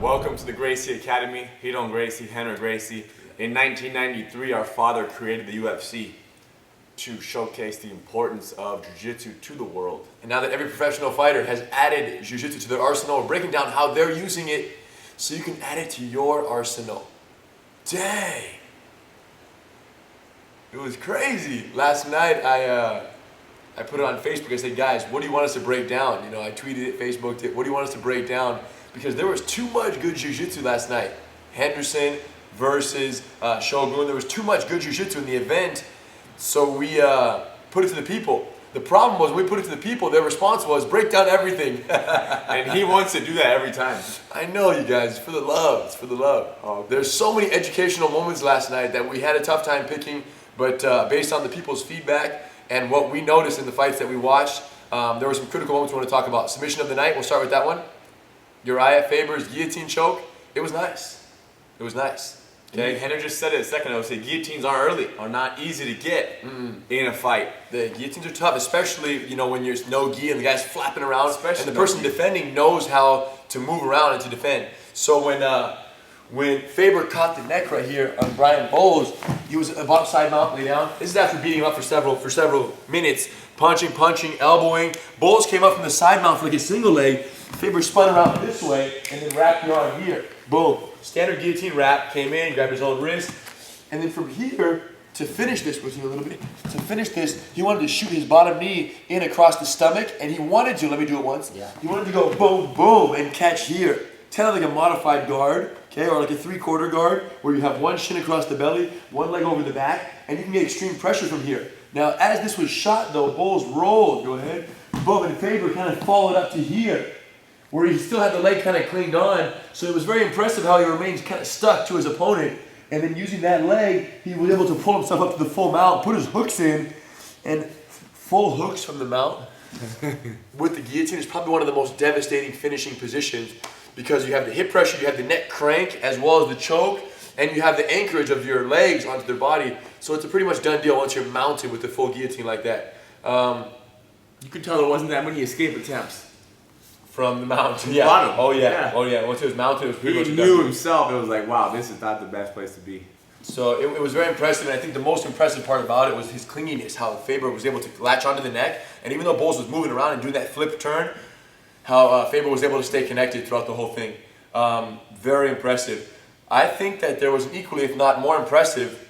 Welcome to the Gracie Academy. Hendo and Gracie, Henry Gracie. In 1993, our father created the UFC to showcase the importance of jiu-jitsu to the world. And now that every professional fighter has added jiu-jitsu to their arsenal, we're breaking down how they're using it so you can add it to your arsenal. Dang! It was crazy. Last night, I put it on Facebook. I said, guys, what do you want us to break down? You know, I tweeted it, Facebooked it. What do you want us to break down? Because there was too much good jiu-jitsu last night. Henderson versus Shogun. There was too much good jiu-jitsu in the event, so we put it to the people. The problem was when we put it to the people, their response was, break down everything. And he wants to do that every time. I know, you guys. It's for the love. It's for the love. Oh. There's so many educational moments last night that we had a tough time picking, but based on the people's feedback and what we noticed in the fights that we watched, there were some critical moments we want to talk about. Submission of the night, we'll start with that one. Urijah Faber's guillotine choke. It was nice. It was nice. Okay, Hendo just said it a second ago. Said guillotines are not easy to get in a fight. The guillotines are tough, especially when there's no gi and the guy's flapping around, Especially and the person defending knows how to move around and to defend. So when Faber caught the neck right here on Brian Bowles, he was about side mount, lay down. This is after beating him up for several minutes, punching, elbowing. Bowles came up from the side mount for like a single leg. Faber spun around this way and then wrapped your arm here. Boom. Standard guillotine wrap, came in, grabbed his own wrist. And then from here, to finish this with you a little bit, he wanted to shoot his bottom knee in across the stomach, and he wanted to, let me do it once. Yeah. He wanted to go boom, boom, and catch here. Kind of like a modified guard, okay, or like a 3/4 guard, where you have one shin across the belly, one leg over the back, and you can get extreme pressure from here. Now, as this was shot though, Bowles rolled, go ahead, boom, and Faber kind of followed up to here, where he still had the leg kind of clinged on. So it was very impressive how he remained kind of stuck to his opponent. And then using that leg, he was able to pull himself up to the full mount, put his hooks in, and full hooks from the mount with the guillotine is probably one of the most devastating finishing positions, because you have the hip pressure, you have the neck crank, as well as the choke, and you have the anchorage of your legs onto their body. So it's a pretty much done deal once you're mounted with the full guillotine like that. You could tell there wasn't that many escape attempts. From the mount. Yeah. Bottom. Oh yeah. Oh yeah. Once it was mounted, it was pretty much He done. knew himself. It was like, wow, this is not the best place to be. So it was very impressive, and I think the most impressive part about it was his clinginess, how Faber was able to latch onto the neck, and even though Bowles was moving around and doing that flip turn, how Faber was able to stay connected throughout the whole thing. Very impressive. I think that there was an equally, if not more impressive,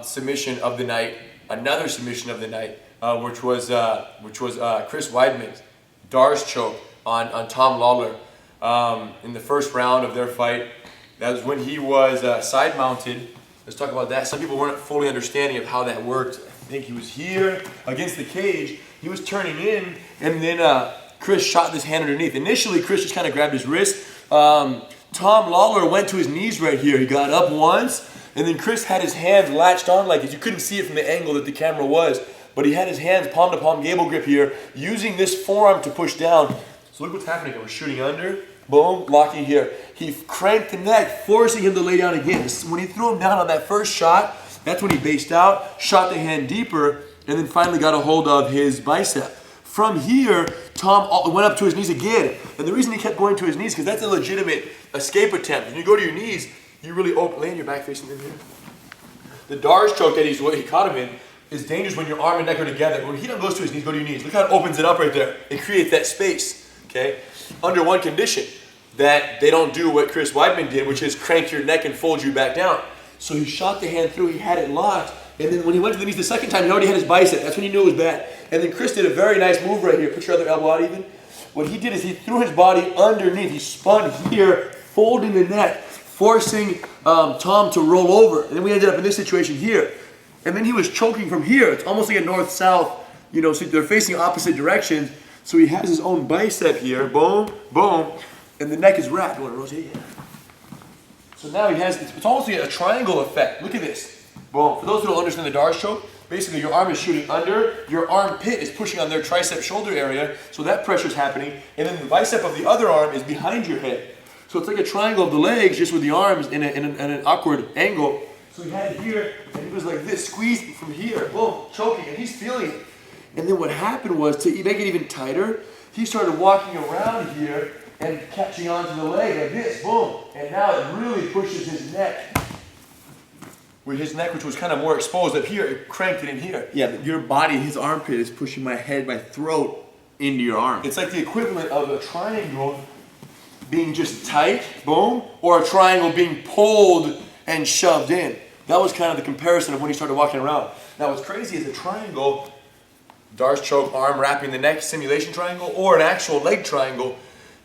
submission of the night, another submission of the night, which was Chris Weidman's Dar's choke on Tom Lawler in the first round of their fight. That was when he was side mounted. Let's talk about that. Some people weren't fully understanding of how that worked. I think he was here against the cage. He was turning in, and then Chris shot this hand underneath. Initially, Chris just kind of grabbed his wrist. Tom Lawler went to his knees right here. He got up once, and then Chris had his hands latched on like this. You couldn't see it from the angle that the camera was, but he had his hands palm to palm gable grip here, using this forearm to push down. So look what's happening here. We're shooting under, boom, locking here. He cranked the neck, forcing him to lay down again. When he threw him down on that first shot, that's when he based out, shot the hand deeper, and then finally got a hold of his bicep. From here, Tom went up to his knees again. And the reason he kept going to his knees, because that's a legitimate escape attempt. When you go to your knees, you really lay on your back facing in here. The Dar's choke that he caught him in is dangerous when your arm and neck are together. When he goes to his knees, go to your knees. Look how it opens it up right there. It creates that space. Okay, under one condition, that they don't do what Chris Weidman did, which is crank your neck and fold you back down. So he shot the hand through, he had it locked, and then when he went to the knees the second time, he already had his bicep. That's when he knew it was bad. And then Chris did a very nice move right here. Put your other elbow out even. What he did is he threw his body underneath. He spun here, folding the neck, forcing Tom to roll over. And then we ended up in this situation here. And then he was choking from here. It's almost like a north-south, so they're facing opposite directions. So he has his own bicep here, boom, boom, and the neck is wrapped. You want to rotate? Yeah. So now he has, it's almost like a triangle effect. Look at this. Boom. For those who don't understand the Dar's choke, basically your arm is shooting under, your armpit is pushing on their tricep shoulder area, so that pressure is happening, and then the bicep of the other arm is behind your head. So it's like a triangle of the legs, just with the arms in an awkward angle. So he had it here, and he was like this, squeezing from here, boom, choking, and he's feeling it. And then what happened was, to make it even tighter, he started walking around here and catching onto the leg like this, boom. And now it really pushes his neck. With his neck, which was kind of more exposed up here, it cranked it in here. Yeah, but your body, his armpit is pushing my head, my throat into your arm. It's like the equivalent of a triangle being just tight, boom, or a triangle being pulled and shoved in. That was kind of the comparison of when he started walking around. Now what's crazy is a triangle, Darce choke, arm wrapping the neck, simulation triangle, or an actual leg triangle,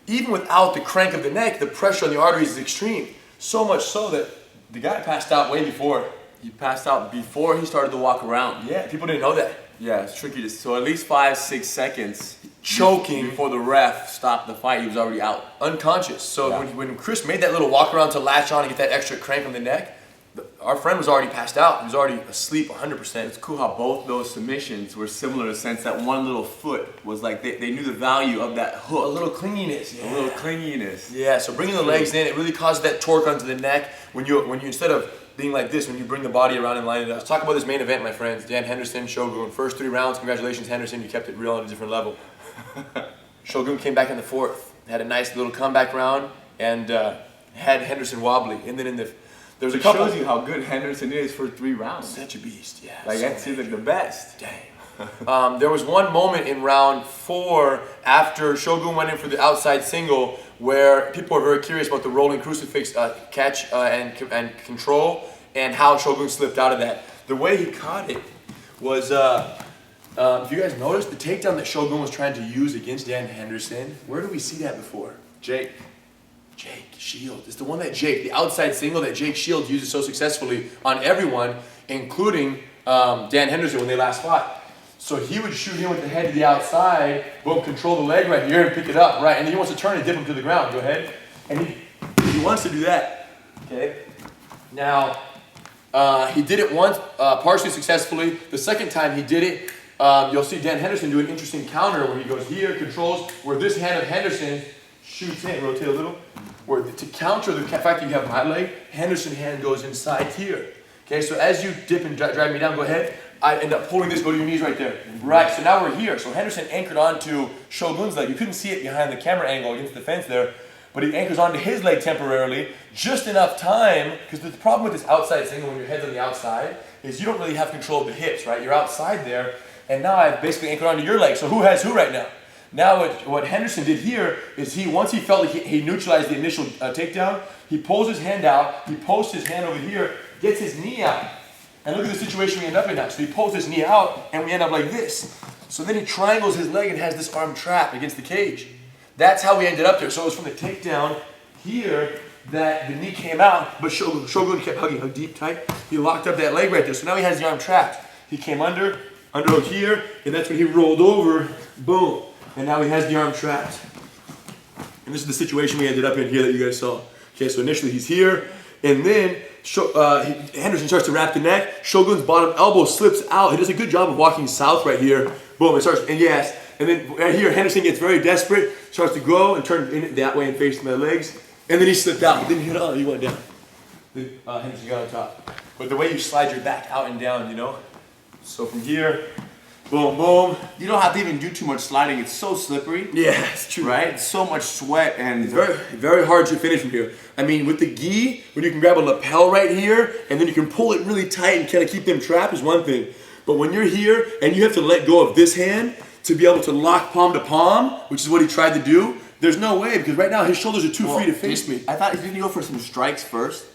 even without the crank of the neck, the pressure on the arteries is extreme. So much so that the guy passed out way before. He passed out before he started to walk around. Yeah, people didn't know that. Yeah, it's tricky to, so at least 5-6 seconds Choking. before the ref stopped the fight, he was already out. Unconscious. So Yeah. when Chris made that little walk around to latch on and get that extra crank on the neck, our friend was already passed out. He was already asleep 100%. It's cool how both those submissions were similar in the sense that one little foot was like, they knew the value of that hook. A little clinginess. A little clinginess. Yeah, so bringing the legs in, it really causes that torque onto the neck. When you instead of being like this, when you bring the body around and line it up. Let's talk about this main event, my friends. Dan Henderson, Shogun. First 3 rounds. Congratulations, Henderson. You kept it real on a different level. Shogun came back in the 4th. Had a nice little comeback round and had Henderson wobbly. And then there was a It couple. shows you how good Henderson is for 3 rounds. Such a beast, yeah. Like, that seems like the best. Dang. There was one moment in round 4 after Shogun went in for the outside single where people were very curious about the rolling crucifix catch and control and how Shogun slipped out of that. The way he caught it was, if you guys noticed, the takedown that Shogun was trying to use against Dan Henderson, where did we see that before? Jake. Jake Shields. It's the one that Jake, the outside single that Jake Shields uses so successfully on everyone, including Dan Henderson when they last fought. So he would shoot him with the head to the outside, boom, control the leg right here and pick it up, right? And then he wants to turn and dip him to the ground. Go ahead. And he wants to do that. Okay. Now, he did it once, partially successfully. The second time he did it, you'll see Dan Henderson do an interesting counter where he goes here, controls, where this hand of Henderson shoots in, rotate a little, where to counter the fact that you have my leg, Henderson hand goes inside here. Okay, so as you dip and drag me down, go ahead. I end up pulling this, go to your knees right there. Right, so now we're here. So Henderson anchored onto Shogun's leg. You couldn't see it behind the camera angle against the fence there, but he anchors onto his leg temporarily, just enough time, because the problem with this outside single when your head's on the outside is you don't really have control of the hips, right? You're outside there, and now I've basically anchored onto your leg. So who has who right now? Now what Henderson did here is once he felt like he neutralized the initial takedown, he pulls his hand out, he posts his hand over here, gets his knee out. And look at the situation we end up in now. So he pulls his knee out and we end up like this. So then he triangles his leg and has this arm trapped against the cage. That's how we ended up there. So it was from the takedown here that the knee came out, but Shogun kept hugging deep, tight. He locked up that leg right there. So now he has the arm trapped. He came underhook here, and that's when he rolled over, boom. And now he has the arm trapped. And this is the situation we ended up in here that you guys saw. Okay, so initially he's here, and then Henderson starts to wrap the neck. Shogun's bottom elbow slips out. He does a good job of walking south right here. Boom, it starts, and yes. And then right here, Henderson gets very desperate, starts to go and turn in that way and face my legs. And then he slipped out. Then he went down. Then Henderson got on top. But the way you slide your back out and down, you know? So from here, boom, boom. You don't have to even do too much sliding. It's so slippery. Yeah, it's true. Right? So much sweat and It's very, very hard to finish from here. I mean, with the gi, when you can grab a lapel right here, and then you can pull it really tight and kind of keep them trapped is one thing. But when you're here, and you have to let go of this hand to be able to lock palm to palm, which is what he tried to do, there's no way, because right now his shoulders are too free to face me. I thought, didn't he go for some strikes first?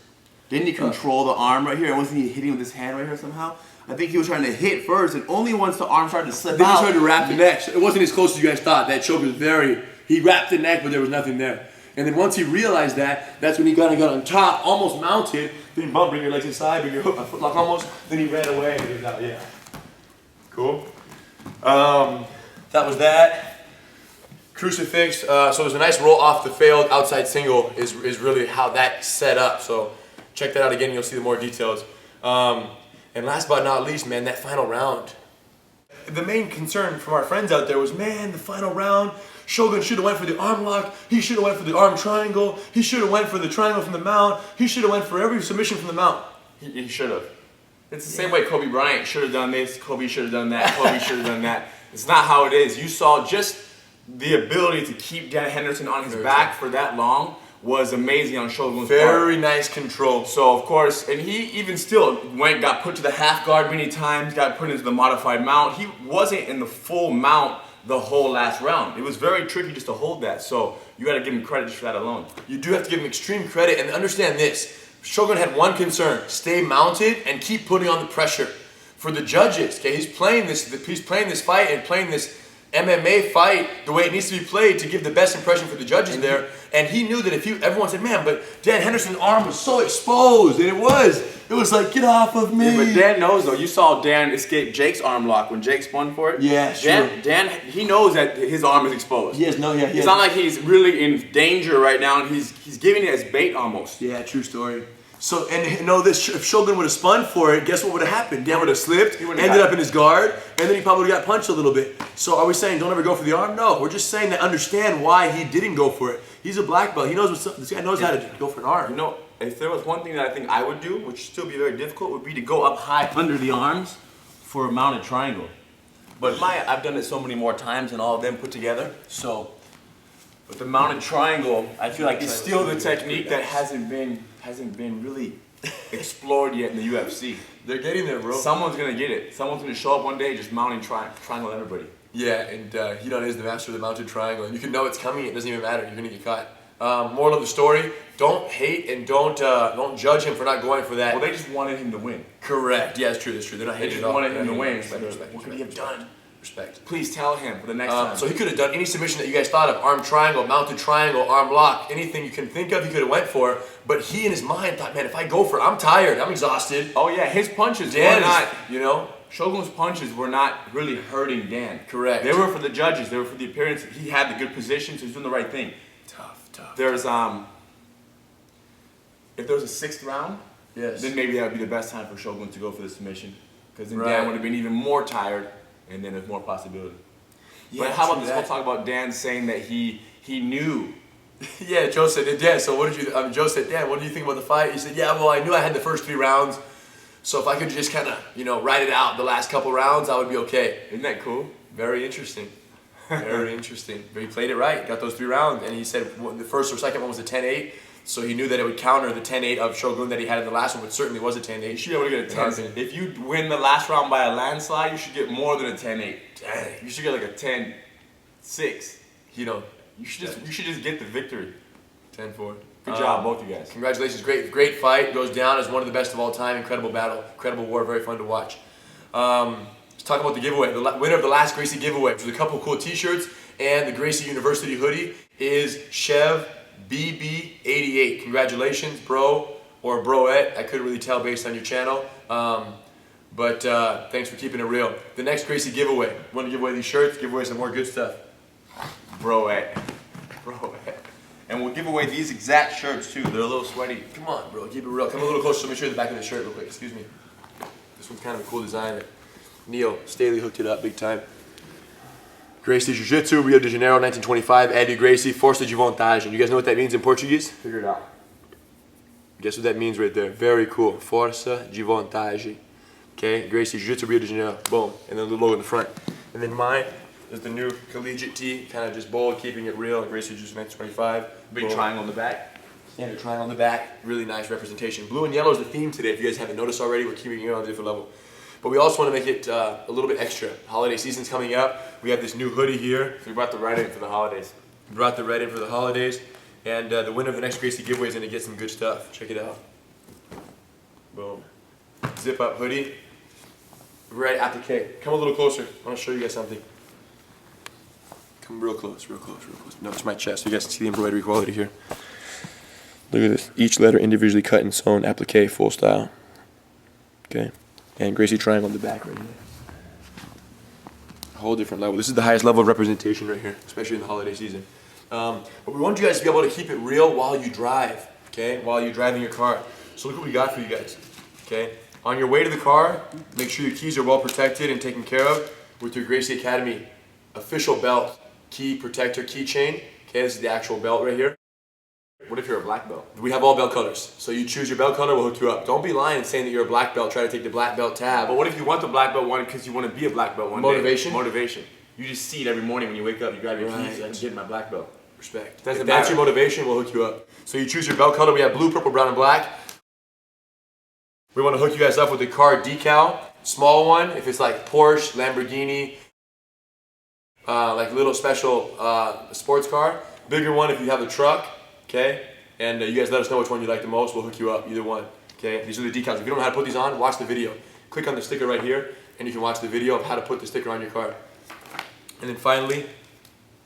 Didn't he control the arm right here? Wasn't he hitting with his hand right here somehow? I think he was trying to hit first, and only once the arm started to slip Then out. he tried to wrap the neck. So it wasn't as close as you guys thought. That choke was he wrapped the neck, but there was nothing there. And then once he realized that, that's when he got on top, almost mounted. Then bring your legs inside, bring your foot lock almost. Then he ran away and he was out, yeah. Cool. That was that. Crucifix, so it was a nice roll off the failed outside single is really how that set up. So check that out again, you'll see the more details. And last but not least, man, that final round. The main concern from our friends out there was, man, the final round, Shogun should have went for the arm lock, he should have went for the arm triangle, he should have went for the triangle from the mount, he should have went for every submission from the mount. He should have. It's the same way Kobe Bryant should have done this, Kobe should have done that, Kobe should have done that. It's not how it is. You saw just the ability to keep Dan Henderson on his back for that long was amazing on Shogun's part. Very nice control. So of course, and he even still got put to the half guard many times, got put into the modified mount. He wasn't in the full mount the whole last round. It was very tricky just to hold that. So you got to give him credit just for that alone. You do have to give him extreme credit, and understand this. Shogun had one concern: stay mounted and keep putting on the pressure. For the judges, okay, he's playing this fight and playing this MMA fight the way it needs to be played to give the best impression for the judges there. And he knew that if everyone said, man, but Dan Henderson's arm was so exposed, and it was like, get off of me. Yeah, but Dan knows though. You saw Dan escape Jake's arm lock when Jake spun for it. Yeah, sure. Dan, he knows that his arm is exposed. Yes, no, yeah. It's not like he's really in danger right now, and he's giving it as bait almost. Yeah, true story. So, and know this, if Shogun would have spun for it, guess what would have happened? Dan would have slipped, ended up in his guard, and then he probably would have got punched a little bit. So are we saying don't ever go for the arm? No, we're just saying that understand why he didn't go for it. He's a black belt. He knows this guy knows how to go for an arm. You know, if there was one thing that I think I would do, which would still be very difficult, would be to go up high under the arms for a mounted triangle. But I've done it so many more times than all of them put together. So with the mounted triangle, I feel like it's still the technique that hasn't been really explored yet in the UFC. They're getting there, bro. Someone's gonna get it. Someone's gonna show up one day just mounting triangle on everybody. Yeah, and Hendo is the master of the mounted triangle, and you can know it's coming. It doesn't even matter. You're gonna get caught. Moral of the story: don't hate and don't judge him for not going for that. Well, they just wanted him to win. Correct. Yeah, it's true. That's true. They're not hating. They just wanted him to win. Respect. What could he have done? Respect. Please tell him for the next time. So he could have done any submission that you guys thought of: arm triangle, mounted triangle, arm lock, anything you can think of. He could have went for. But he in his mind thought, man, if I go for it, I'm tired, I'm exhausted. Oh yeah, his punches Dan were not, you Shogun's punches were not really hurting Dan. Correct. They were for the judges. They were for the appearance. He had the good position, so he's doing the right thing. Tough. There's if there was a sixth round, Yes. then maybe that would be the best time for Shogun to go for the submission, because then Right. Dan would have been even more tired, and then there's more possibility. Yeah, but how about true this that. whole talk about Dan saying that he knew? Yeah, Joe said, Dan, so what did you, Joe said, Dan, what do you think about the fight? He said, yeah, well, I knew I had the first 3 rounds, so if I could just kind of, ride it out the last couple rounds, I would be okay. Isn't that cool? Very interesting. Very interesting. But he played it right, got those 3 rounds, and he said the first or second one was a 10-8, so he knew that it would counter the 10-8 of Shogun that he had in the last one, which certainly was a 10-8. You should be able to get a 10. If you win the last round by a landslide, you should get more than a 10-8. Dang. You should get like a 10-6. You should just get the victory. 10-4. Good job, both you guys. Congratulations, great fight. Goes down as one of the best of all time. Incredible battle, incredible war, very fun to watch. Let's talk about the giveaway. The winner of the last Gracie Giveaway, which was a couple cool t-shirts, and the Gracie University hoodie is Chev BB88. Congratulations, bro, or broette. I couldn't really tell based on your channel. But thanks for keeping it real. The next Gracie Giveaway. Want to give away these shirts, give away some more good stuff. Broette. And we'll give away these exact shirts too. They're a little sweaty. Come on, bro, keep it real. Come a little closer so make sure the back of the shirt real quick. Excuse me. This one's kind of a cool design. Neil Staley hooked it up big time. Gracie Jiu-jitsu, Rio de Janeiro, 1925. Eddie Gracie, Força de Vontade. You guys know what that means in Portuguese? Figure it out. Guess what that means right there? Very cool. Força de Vontade. Okay, Gracie Jiu-jitsu, Rio de Janeiro. Boom. And then the logo in the front. And then mine is the new collegiate tee, kind of just bold, keeping it real. Gracie Jiu-jitsu, 1925. Big triangle on the back. Standard triangle on the back. Really nice representation. Blue and yellow is the theme today. If you guys haven't noticed already, we're keeping it on a different level. But we also want to make it a little bit extra. Holiday season's coming up. We have this new hoodie here. So we brought the red in for the holidays. Brought the red in for the holidays. And the winner of the next Gracie Giveaway is going to get some good stuff. Check it out. Boom. Zip up hoodie. Red applique. Come a little closer. I want to show you guys something. Come real close, real close, real close. No, to my chest so you guys can see the embroidery quality here. Look at this. Each letter individually cut and sewn. Applique, full style. Okay. And Gracie triangle on the back right here. A whole different level. This is the highest level of representation right here, especially in the holiday season. But we want you guys to be able to keep it real while you drive, okay? While you're driving your car. So look what we got for you guys, okay? On your way to the car, make sure your keys are well protected and taken care of with your Gracie Academy official belt, key protector, keychain. Okay, this is the actual belt right here. What if you're a black belt? We have all belt colors. So you choose your belt color, we'll hook you up. Don't be lying and saying that you're a black belt, try to take the black belt tab. But what if you want the black belt one because you want to be a black belt one Motivation? day? Motivation. you just see it every morning when you wake up. You grab your Right. keys. I can get my black belt. Respect. Doesn't If that's matter. your motivation, we'll hook you up. So you choose your belt color. We have blue, purple, brown, and black. We want to hook you guys up with the car decal. Small one, if it's like Porsche, Lamborghini, like little special sports car. Bigger one if you have a truck, okay? And you guys let us know which one you like the most. We'll hook you up, either one, okay? These are the decals. If you don't know how to put these on, watch the video. Click on the sticker right here, and you can watch the video of how to put the sticker on your car. And then finally,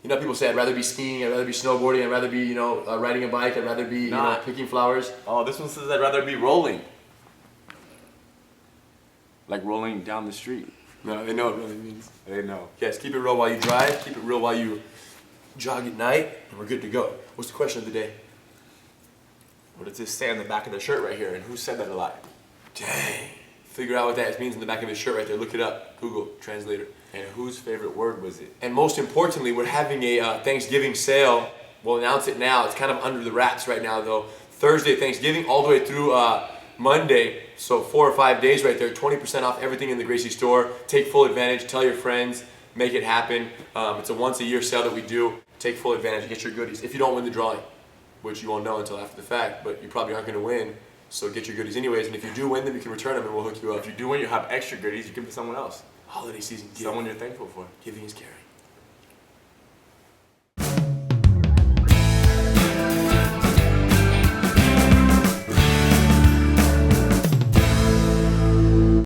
you know, people say, I'd rather be skiing, I'd rather be snowboarding, I'd rather be, you know, riding a bike, I'd rather be, you know, picking flowers. Oh, this one says I'd rather be rolling. Like rolling down the street. No, they know what it really means. They know. Yes, keep it real while you drive, keep it real while you jog at night, and we're good to go. What's the question of the day? What does this say on the back of the shirt right here? And who said that a lot? Dang. Figure out what that means in the back of his shirt right there. Look it up. Google Translator. And whose favorite word was it? And most importantly, we're having a Thanksgiving sale. We'll announce it now. It's kind of under the wraps right now, though. Thursday, Thanksgiving, all the way through Monday. So 4 or 5 days right there. 20% off everything in the Gracie store. Take full advantage. Tell your friends. Make it happen. It's a once-a-year sale that we do. Take full advantage. Get your goodies. If you don't win the drawing, which you won't know until after the fact, but you probably aren't going to win. So get your goodies anyways. And if you do win them, you can return them and we'll hook you up. If you do win, you have extra goodies. You give it to someone else. Holiday season. Someone you're thankful for. Giving is caring.